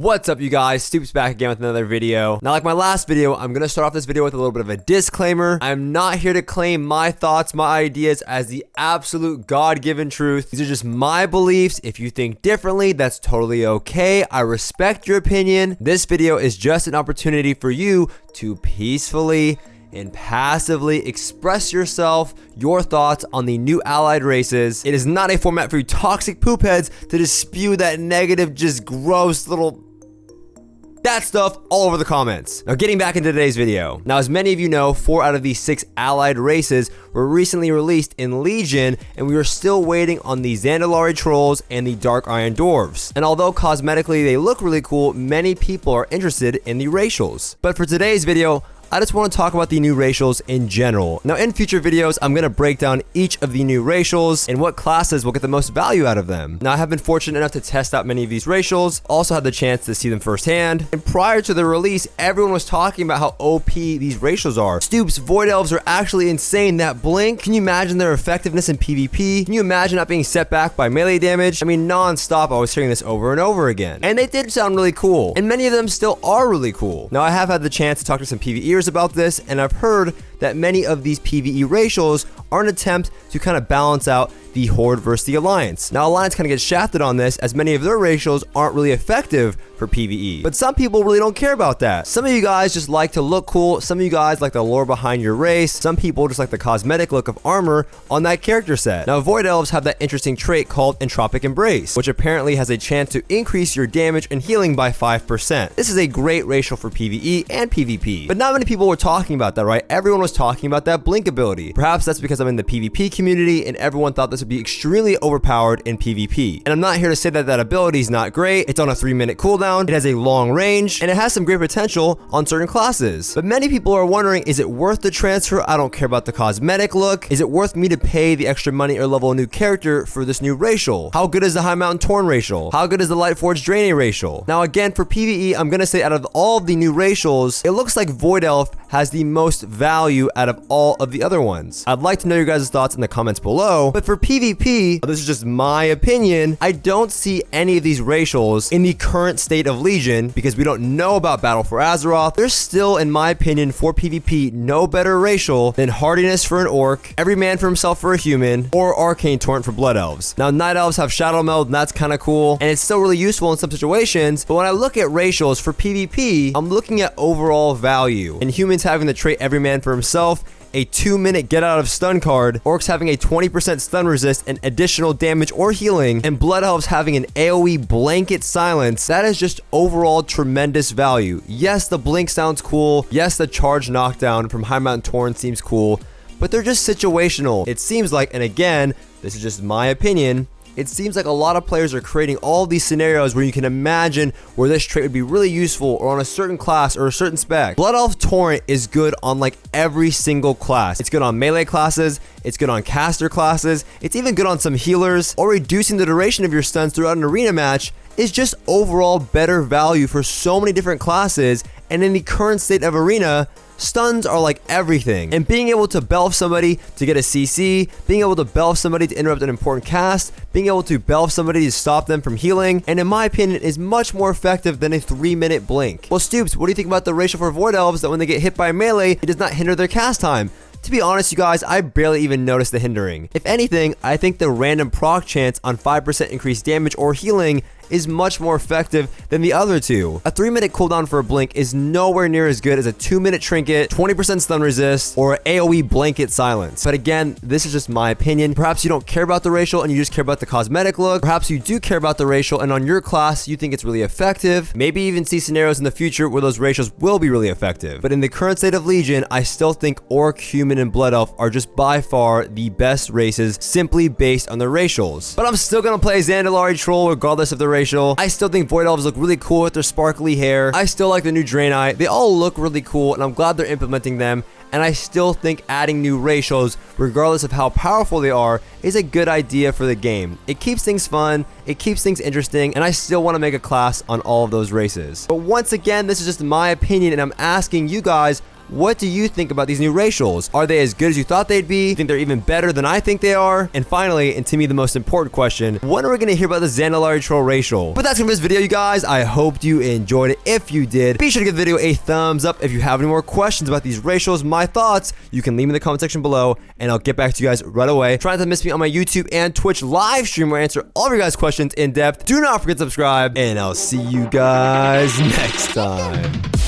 What's up, you guys? Stoopzz back again with another video. Now, like my last video, I'm gonna start off this video with a little bit of a disclaimer. I'm not here to claim my thoughts, my ideas as the absolute God-given truth. These are just my beliefs. If you think differently, that's totally okay. I respect your opinion. This video is just an opportunity for you to peacefully and passively express yourself, your thoughts on the new allied races. It is not a format for you toxic poop heads to just spew that negative, just gross little that stuff all over the comments. Now, getting back into today's video. Now, as many of you know, 4 out of the 6 allied races were recently released in Legion, and we are still waiting on the Zandalari Trolls and the Dark Iron Dwarves. And although cosmetically they look really cool, many people are interested in the racials. But for today's video, I just want to talk about the new racials in general. Now, in future videos, I'm going to break down each of the new racials and what classes will get the most value out of them. Now, I have been fortunate enough to test out many of these racials, also had the chance to see them firsthand. And prior to the release, everyone was talking about how OP these racials are. Stoopzz, Void Elves are actually insane. That blink, can you imagine their effectiveness in PvP? Can you imagine not being set back by melee damage? I mean, non-stop, I was hearing this over and over again. And they did sound really cool. And many of them still are really cool. Now, I have had the chance to talk to some PvEers about this, and I've heard that many of these PvE racials are an attempt to kind of balance out the Horde versus the Alliance. Now, Alliance kind of gets shafted on this as many of their racials aren't really effective for PvE. But some people really don't care about that. Some of you guys just like to look cool. Some of you guys like the lore behind your race. Some people just like the cosmetic look of armor on that character set. Now, Void Elves have that interesting trait called Entropic Embrace, which apparently has a chance to increase your damage and healing by 5%. This is a great racial for PvE and PvP. But not many people were talking about that, right? Everyone was talking about that blink ability. Perhaps that's because I'm in the PvP community and everyone thought this would be extremely overpowered in PvP. And I'm not here to say that that ability is not great. It's on a 3-minute cooldown. It has a long range and it has some great potential on certain classes. But many people are wondering, is it worth the transfer? I don't care about the cosmetic look. Is it worth me to pay the extra money or level a new character for this new racial? How good is the High Mountain Torn racial? How good is the Lightforged Draenei racial? Now, again, for PvE, I'm gonna say out of all of the new racials, it looks like Void Elf has the most value out of all of the other ones. I'd like to know your guys' thoughts in the comments below, but for PvP, this is just my opinion, I don't see any of these racials in the current state of Legion because we don't know about Battle for Azeroth. There's still, in my opinion, for PvP, no better racial than Hardiness for an Orc, Every Man for Himself for a Human, or Arcane Torrent for Blood Elves. Now, Night Elves have Shadow Meld, and that's kind of cool, and it's still really useful in some situations, but when I look at racials for PvP, I'm looking at overall value. And humans having the trait Every Man for Himself, a 2-minute get out of stun card, Orcs having a 20% stun resist and additional damage or healing, and Blood Elves having an AoE blanket silence, that is just overall tremendous value. Yes, the blink sounds cool. Yes, the charge knockdown from High Mountain Torrent seems cool, but they're just situational. It seems like, and again, this is just my opinion, it seems like a lot of players are creating all these scenarios where you can imagine where this trait would be really useful or on a certain class or a certain spec. Blood Elf Torrent is good on like every single class. It's good on melee classes, it's good on caster classes, it's even good on some healers, or reducing the duration of your stuns throughout an arena match is just overall better value for so many different classes. And in the current state of arena, stuns are like everything, and being able to belf somebody to get a CC, being able to belf somebody to interrupt an important cast, being able to belf somebody to stop them from healing, and in my opinion is much more effective than a 3-minute blink. Well, Stoopzz, what do you think about the racial for Void Elves that when they get hit by melee, it does not hinder their cast time? To be honest, you guys, I barely even noticed the hindering. If anything, I think the random proc chance on 5% increased damage or healing is much more effective than the other two. A 3-minute cooldown for a blink is nowhere near as good as a 2-minute trinket, 20% stun resist, or AoE blanket silence. But again, this is just my opinion. Perhaps you don't care about the racial and you just care about the cosmetic look. Perhaps you do care about the racial and on your class you think it's really effective. Maybe even see scenarios in the future where those racials will be really effective. But in the current state of Legion, I still think Orc, Human, and Blood Elf are just by far the best races simply based on their racials. But I'm still gonna play Zandalari Troll regardless of the racial. I still think Void Elves look really cool with their sparkly hair. I still like the new Draenei. They all look really cool, and I'm glad they're implementing them. And I still think adding new racials, regardless of how powerful they are, is a good idea for the game. It keeps things fun, it keeps things interesting, and I still want to make a class on all of those races. But once again, this is just my opinion, and I'm asking you guys, what do you think about these new racials? Are they as good as you thought they'd be? Do you think they're even better than I think they are? And finally, and to me the most important question, when are we gonna hear about the Zandalari troll racial? But that's it for this video, you guys. I hope you enjoyed it. If you did, be sure to give the video a thumbs up. If you have any more questions about these racials, my thoughts, you can leave me in the comment section below, and I'll get back to you guys right away. Try not to miss me on my YouTube and Twitch live stream where I answer all of your guys' questions in depth. Do not forget to subscribe, and I'll see you guys next time.